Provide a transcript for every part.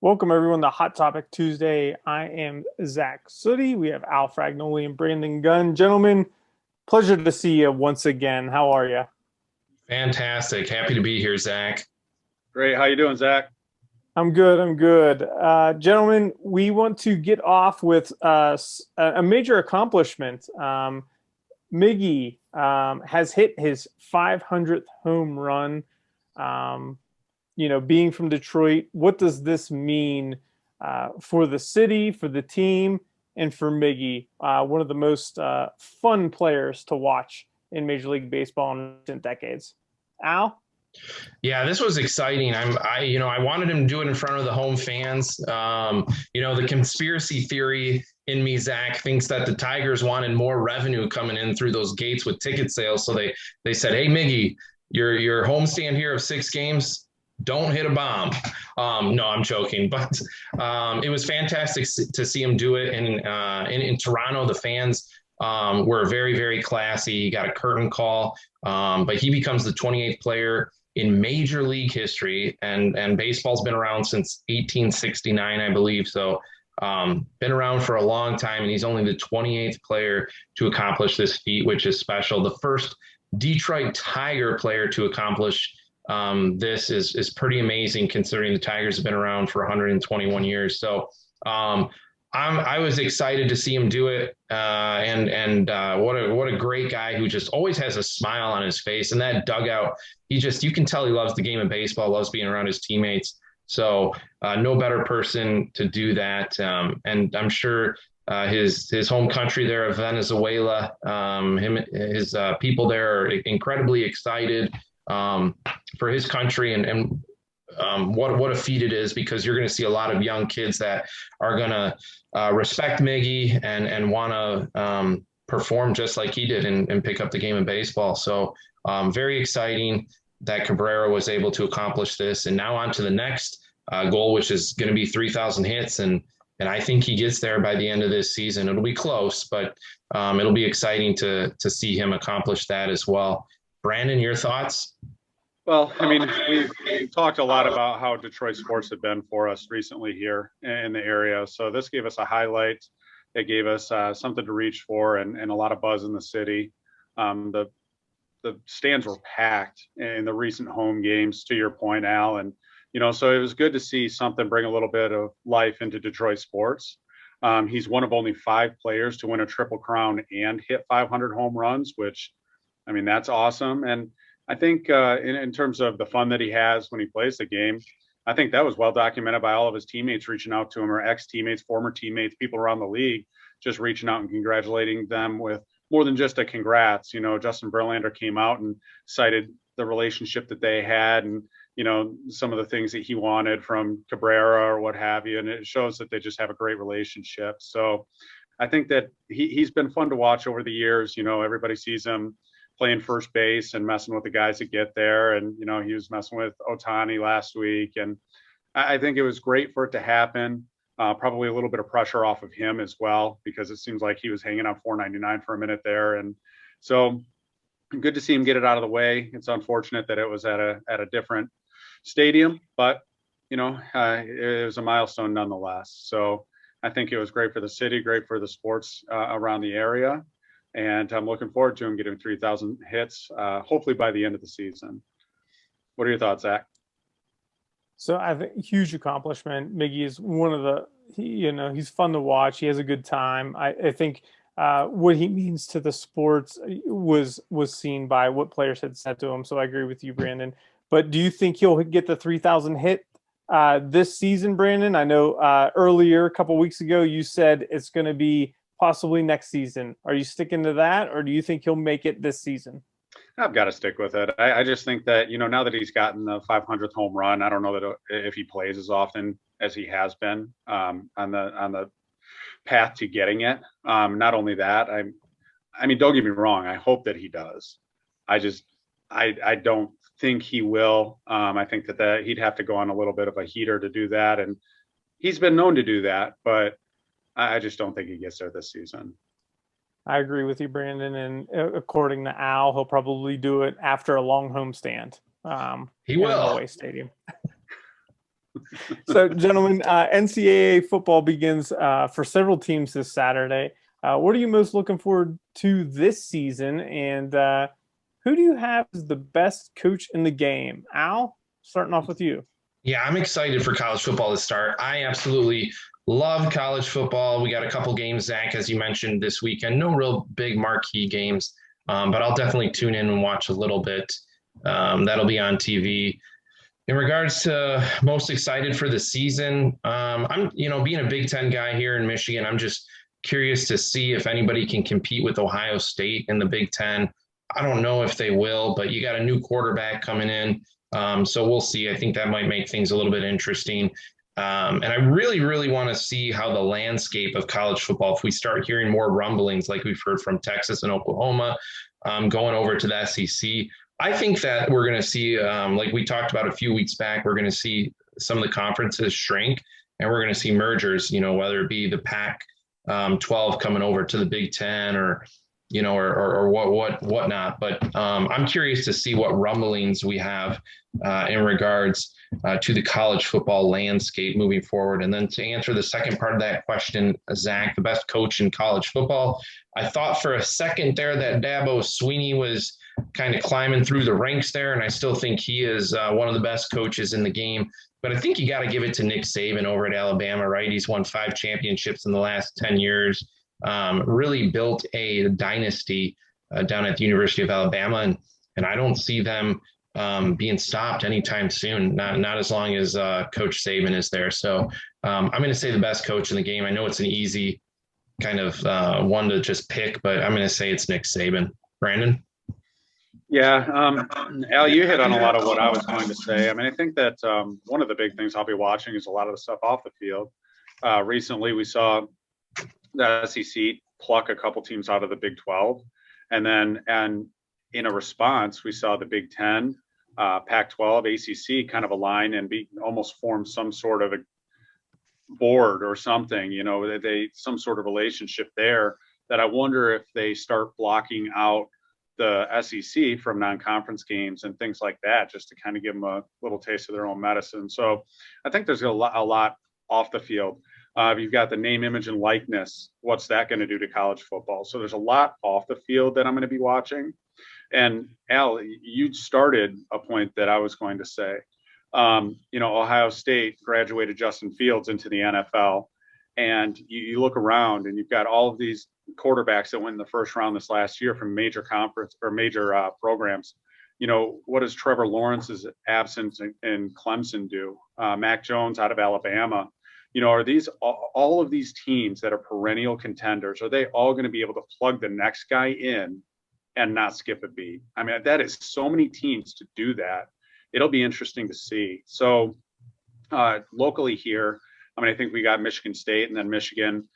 Welcome, everyone, to Hot Topic Tuesday. I am Zach Sooty. We have Al Fragnoli and Brandon Gunn. Gentlemen, pleasure to see you once again. How are you? Fantastic. Happy to be here, Zach. Great. How you doing, Zach? I'm good. I'm good. Gentlemen, we want to get off with a major accomplishment. Miggy has hit his 500th home run. Um, being from Detroit, what does this mean for the city, for the team, and for Miggy, one of the most fun players to watch in Major League Baseball in recent decades? Al? Yeah, this was exciting. I wanted him to do it in front of the home fans. The conspiracy theory in me, Zach, thinks that the Tigers wanted more revenue coming in through those gates with ticket sales. So they said, "Hey, Miggy, your homestand here of 6 games, don't hit a bomb." No, I'm joking, but it was fantastic to see him do it. And in Toronto, the fans were very, very classy. He got a curtain call, but he becomes the 28th player in Major League history, and baseball's been around since 1869, I believe. So, been around for a long time, and he's only the 28th player to accomplish this feat, which is special. The first Detroit Tiger player to accomplish this is pretty amazing, considering the Tigers have been around for 121 years. So, I was excited to see him do it, and what a great guy who just always has a smile on his face. And that dugout, you can tell he loves the game of baseball, loves being around his teammates. So no better person to do that. And I'm sure his home country there of Venezuela, his people there are incredibly excited for his country, and what a feat it is, because you're going to see a lot of young kids that are going to respect Miggy and want to perform just like he did and pick up the game of baseball. So very exciting that Cabrera was able to accomplish this. And now on to the next goal, which is going to be 3,000 hits. And I think he gets there by the end of this season. It'll be close, but it'll be exciting to see him accomplish that as well. Brandon, your thoughts? Well, I mean, we've talked a lot about how Detroit sports have been for us recently here in the area. So this gave us a highlight. It gave us something to reach for, and a lot of buzz in the city. The stands were packed in the recent home games, to your point, Al. And so it was good to see something bring a little bit of life into Detroit sports. He's one of only 5 players to win a Triple Crown and hit 500 home runs, which, I mean, that's awesome. And I think in terms of the fun that he has when he plays the game, I think that was well documented by all of his teammates reaching out to him, or ex-teammates, former teammates, people around the league, just reaching out and congratulating them with more than just a congrats. Justin Verlander came out and cited the relationship that they had, and some of the things that he wanted from Cabrera or what have you, and it shows that they just have a great relationship. So I think that he's been fun to watch over the years. Everybody sees him playing first base and messing with the guys that get there. And, he was messing with Otani last week. And I think it was great for it to happen. Probably a little bit of pressure off of him as well, because it seems like he was hanging on 499 for a minute there. And so good to see him get it out of the way. It's unfortunate that it was at a different stadium, but, it was a milestone nonetheless. So I think it was great for the city, great for the sports around the area. And I'm looking forward to him getting 3,000 hits, hopefully by the end of the season. What are your thoughts, Zach? So I think huge accomplishment. Miggy is one of he's fun to watch. He has a good time. I think what he means to the sports was seen by what players had said to him. So I agree with you, Brandon. But do you think he'll get the 3,000 hit this season, Brandon? I know earlier, a couple weeks ago, you said it's going to be possibly next season. Are you sticking to that, or do you think he'll make it this season? I've got to stick with it. I just think that, now that he's gotten the 500th home run, I don't know that if he plays as often as he has been on the path to getting it. Not only that, I mean, don't get me wrong. I hope that he does. I don't think he will. I think that he'd have to go on a little bit of a heater to do that. And he's been known to do that, but I just don't think he gets there this season. I agree with you, Brandon. And according to Al, he'll probably do it after a long homestand He in an will. away stadium. So, gentlemen, NCAA football begins for several teams this Saturday. What are you most looking forward to this season? And who do you have as the best coach in the game? Al, starting off with you. Yeah, I'm excited for college football to start. I absolutely love college football. We got a couple games, Zach, as you mentioned this weekend. No real big marquee games, but I'll definitely tune in and watch a little bit. That'll be on TV. In regards to most excited for the season, I'm, being a Big Ten guy here in Michigan, I'm just curious to see if anybody can compete with Ohio State in the Big Ten. I don't know if they will, but you got a new quarterback coming in. So we'll see. I think that might make things a little bit interesting. And I really, really want to see how the landscape of college football, if we start hearing more rumblings like we've heard from Texas and Oklahoma, going over to the SEC, I think that we're going to see, like we talked about a few weeks back, we're going to see some of the conferences shrink, and we're going to see mergers, whether it be the Pac 12 coming over to the Big Ten or whatnot. But I'm curious to see what rumblings we have in regards to the college football landscape moving forward. And then to answer the second part of that question, Zach, the best coach in college football, I thought for a second there that Dabo Swinney was kind of climbing through the ranks there, and I still think he is one of the best coaches in the game. But I think you got to give it to Nick Saban over at Alabama, right? He's won 5 championships in the last 10 years. Really built a dynasty down at the University of Alabama, and I don't see them being stopped anytime soon. Not as long as Coach Saban is there. So I'm going to say the best coach in the game. I know it's an easy kind of one to just pick, but I'm going to say it's Nick Saban. Brandon? Yeah, Al, you hit on a lot of what I was going to say. I mean, I think that one of the big things I'll be watching is a lot of the stuff off the field. Recently, we saw the SEC pluck a couple teams out of the Big 12. And in a response, we saw the Big 10, Pac-12, ACC kind of align and almost form some sort of a board or something, some sort of relationship there that I wonder if they start blocking out the SEC from non-conference games and things like that, just to kind of give them a little taste of their own medicine. So I think there's a lot off the field. You've got the name, image, and likeness. What's that going to do to college football? So there's a lot off the field that I'm going to be watching. And Al, you started a point that I was going to say. Ohio State graduated Justin Fields into the NFL. And you look around and you've got all of these quarterbacks that went in the first round this last year from major conference or major programs. What does Trevor Lawrence's absence in Clemson do? Mac Jones out of Alabama. Are these all of these teams that are perennial contenders, are they all going to be able to plug the next guy in and not skip a beat? I mean, that is so many teams to do that. It'll be interesting to see. So locally here, I mean, I think we got Michigan State and then Michigan.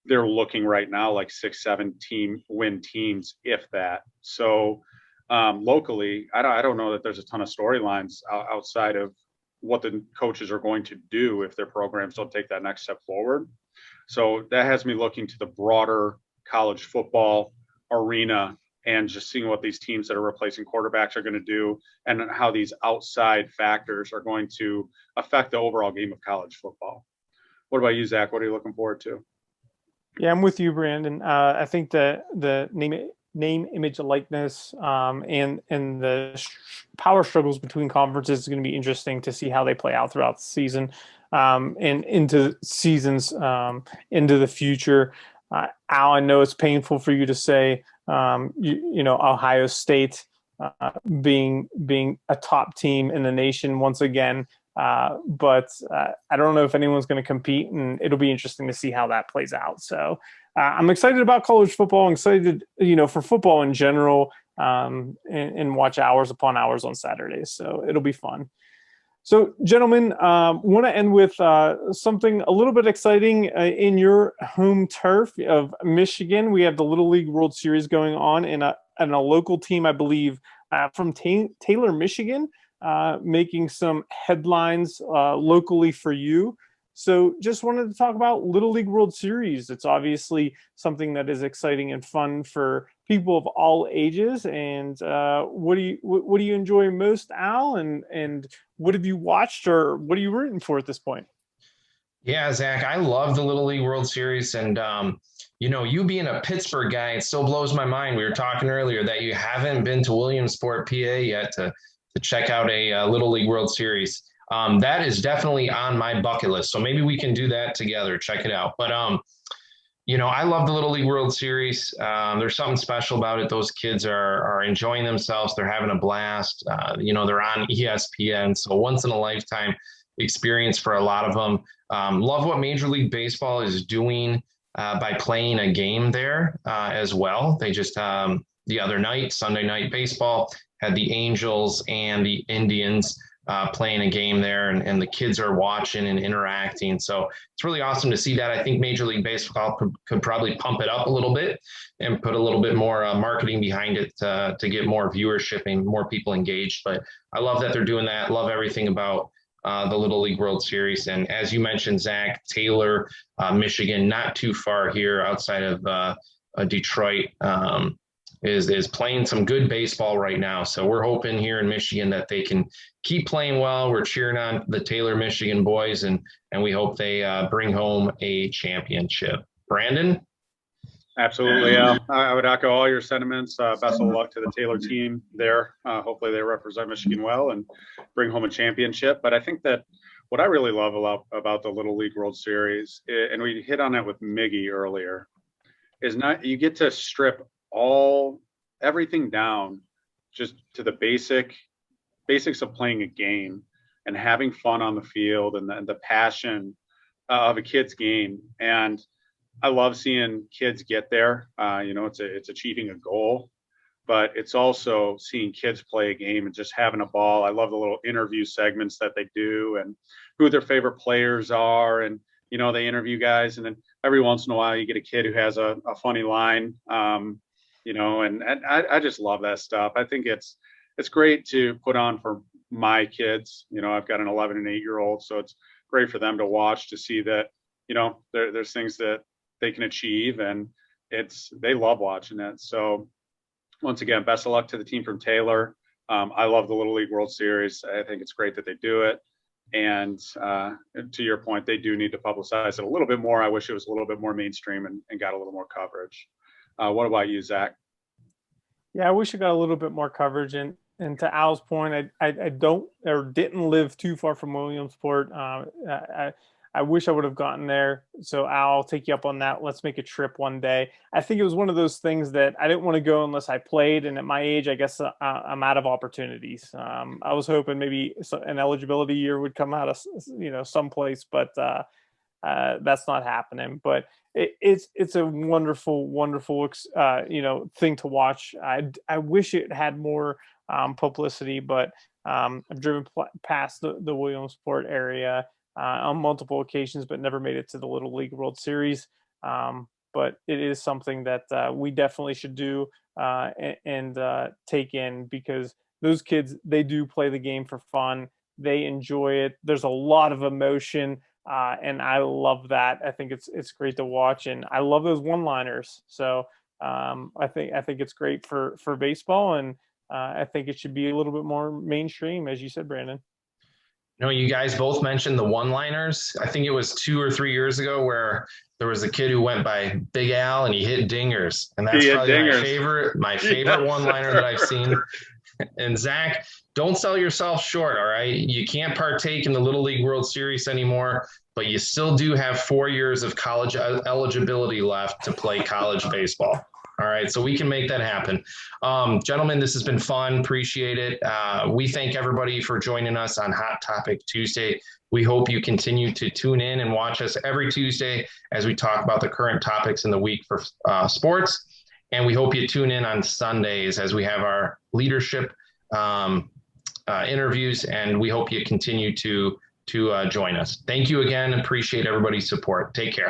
They're looking right now like 6-7 win teams, if that. So locally, I don't know that there's a ton of storylines outside of what the coaches are going to do if their programs don't take that next step forward. So that has me looking to the broader college football arena and just seeing what these teams that are replacing quarterbacks are going to do and how these outside factors are going to affect the overall game of college football. What about you, Zach? What are you looking forward to? Yeah, I'm with you, Brandon. I think the name, image, likeness, and the power struggles between conferences is going to be interesting to see how they play out throughout the season and into seasons into the future. Al, I know it's painful for you to say, Ohio State being a top team in the nation once again. But I don't know if anyone's going to compete, and it'll be interesting to see how that plays out. So I'm excited about college football. I'm excited, for football in general, and watch hours upon hours on Saturdays. So it'll be fun. So, gentlemen, want to end with something a little bit exciting in your home turf of Michigan. We have the Little League World Series going on in a local team, I believe, from Taylor, Michigan, making some headlines locally for you. So just wanted to talk about Little League World Series. It's obviously something that is exciting and fun for people of all ages. And what do you enjoy most, Al? And what have you watched, or what are you rooting for at this point? Yeah, Zach, I love the Little League World Series. And, you being a Pittsburgh guy, it still blows my mind. We were talking earlier that you haven't been to Williamsport, PA yet to check out a Little League World Series. That is definitely on my bucket list. So maybe we can do that together. Check it out. But, I love the Little League World Series. There's something special about it. Those kids are enjoying themselves. They're having a blast. They're on ESPN. So once in a lifetime experience for a lot of them. Love what Major League Baseball is doing by playing a game there as well. They just, the other night, Sunday Night Baseball, had the Angels and the Indians playing a game there, and the kids are watching and interacting. So it's really awesome to see that. I think Major League Baseball could probably pump it up a little bit and put a little bit more marketing behind it to get more viewership and more people engaged. But I love that they're doing that. Love everything about the Little League World Series. And as you mentioned, Zach, Taylor, Michigan, not too far here outside of Detroit, is playing some good baseball right now. So we're hoping here in Michigan that they can keep playing well. We're cheering on the Taylor, Michigan boys, and we hope they bring home a championship. Brandon? Absolutely. Yeah. I would echo all your sentiments. Best of luck to the Taylor team there. Hopefully they represent Michigan well and bring home a championship. But I think that what I really love about the Little League World Series, and we hit on that with Miggy earlier, is not you get to strip everything down just to the basics of playing a game and having fun on the field, and the passion of a kid's game. And I love seeing kids get there. It's achieving a goal, but it's also seeing kids play a game and just having a ball. I love the little interview segments that they do and who their favorite players are. And, they interview guys, and then every once in a while you get a kid who has a funny line, and I just love that stuff. I think it's great to put on for my kids. I've got an 11 and 8-year-old, so it's great for them to watch, to see that, there's things that they can achieve, and they love watching it. So once again, best of luck to the team from Taylor. I love the Little League World Series. I think it's great that they do it. And to your point, they do need to publicize it a little bit more. I wish it was a little bit more mainstream and got a little more coverage. What about you, Zach? Yeah, I wish it got a little bit more coverage. And to Al's point, I don't or didn't live too far from Williamsport. I wish I would have gotten there. So Al, I'll take you up on that. Let's make a trip one day. I think it was one of those things that I didn't want to go unless I played. And at my age, I guess I'm out of opportunities. I was hoping maybe an eligibility year would come out of, someplace, but that's not happening. But it's a wonderful, wonderful, thing to watch. I wish it had more publicity, but I've driven past the Williamsport area on multiple occasions, but never made it to the Little League World Series. But it is something that we definitely should do and take in, because those kids, they do play the game for fun. They enjoy it. There's a lot of emotion, and I love that. I think it's great to watch, and I love those one-liners. So I think it's great for baseball, and I think it should be a little bit more mainstream, as you said, Brandon. You guys both mentioned the one-liners. I think it was 2 or 3 years ago where there was a kid who went by Big Al and he hit dingers. And that's probably my favorite yes. one-liner that I've seen. And Zach, don't sell yourself short, all right? You can't partake in the Little League World Series anymore, but you still do have 4 years of college eligibility left to play college baseball. All right, so we can make that happen. Gentlemen, this has been fun. Appreciate it. We thank everybody for joining us on Hot Topic Tuesday. We hope you continue to tune in and watch us every Tuesday as we talk about the current topics in the week for sports. And we hope you tune in on Sundays as we have our leadership interviews, and we hope you continue to join us. Thank you again. Appreciate everybody's support. Take care.